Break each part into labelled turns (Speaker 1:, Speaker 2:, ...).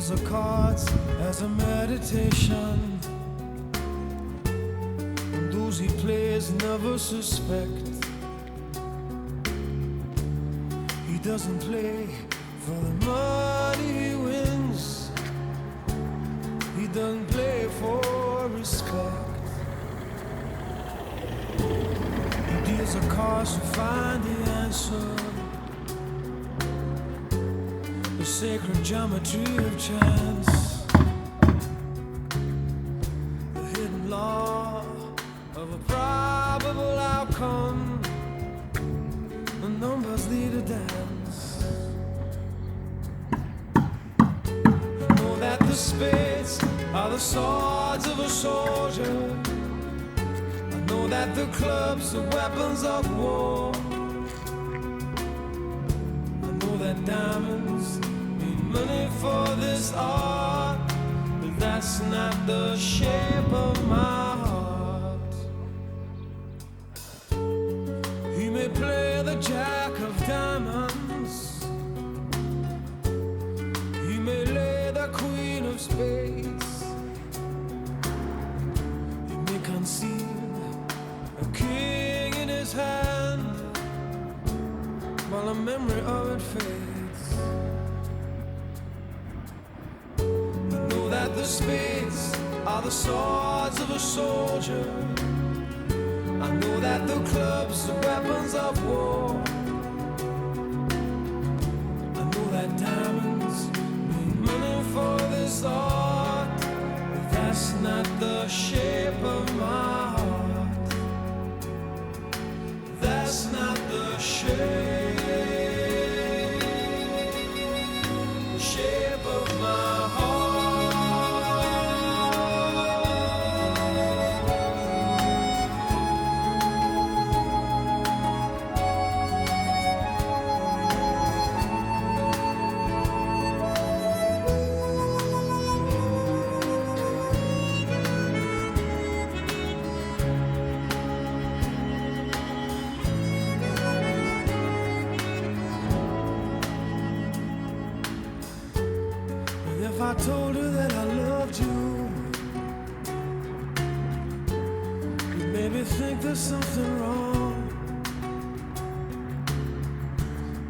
Speaker 1: deals the cards as a meditation, and those he plays never suspect. He doesn't play for the money he wins, he doesn't play for respect. He deals the cards to find the answer, the sacred geometry of chance, the hidden law of a probable outcome. The numbers lead a dance. You know that the spades are the swords of a soldier. I know that the clubs are weapons of war. I know that diamonds money for this art, but that's not the shape of my heart. He may play the jack of diamonds, he may lay the queen of spades, he may conceal a king in his hand while the memory of it fades. The spades are the swords of a soldier. I know that the clubs are weapons of war. I know that diamonds mean money for this art, but that's not the shape of my heart. That's not the shape of my heart. If I told her that I loved you, you'd maybe think there's something wrong.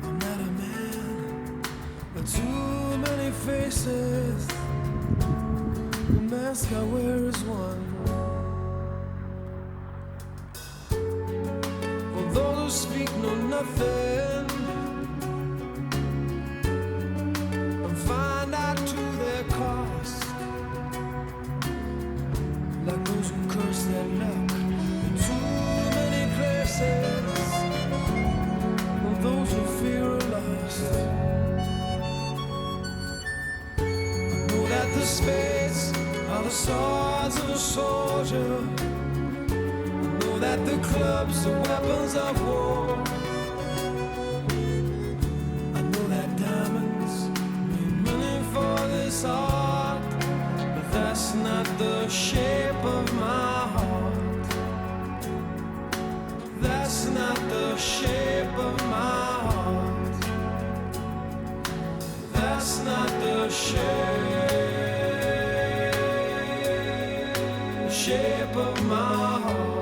Speaker 1: I'm not a man with too many faces. The mask I wear is one. For those who speak know nothing and find out to their cost, like those who curse their luck in too many places, or those who fear are lost. I know that the spades are the swords of a soldier. I know that the clubs are weapons of war. I know that diamonds mean money for this art, but that's not the shape of my heart. That's not the shape of my heart. That's not the shape of my heart.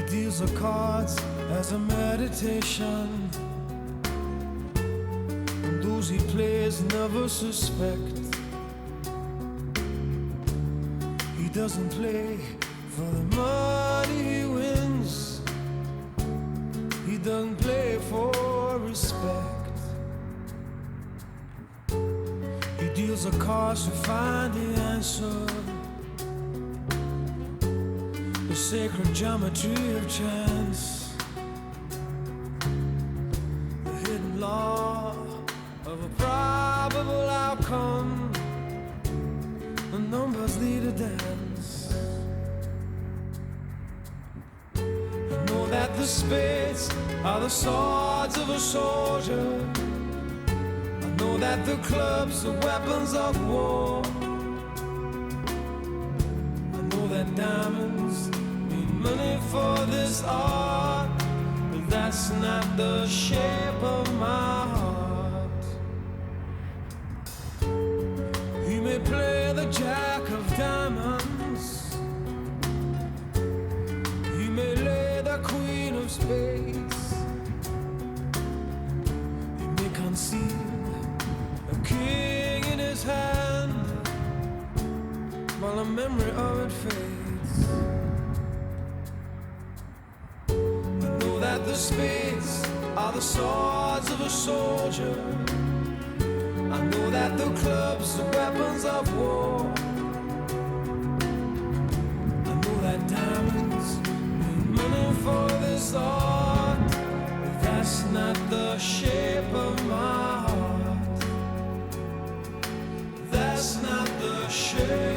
Speaker 1: Deals the cards as a meditation, and those he plays never suspect. He doesn't play for the money he wins, he doesn't play for respect. He a cost to find the answer. The sacred geometry of chance, the hidden law of a probable outcome. The numbers lead a dance. I know that the spades are the swords of a soldier. I know that the clubs are weapons of war. I know that diamonds mean money for this art, but that's not the shape of my heart. He may play the jack of diamonds, he may lay the queen of spades, he may conceal a king in his hand while the memory of it fades. I know that the spades are the swords of a soldier. I know that the clubs are weapons of war. I know that diamonds mean money for this art, but that's not the shape of my heart. That's not the shape.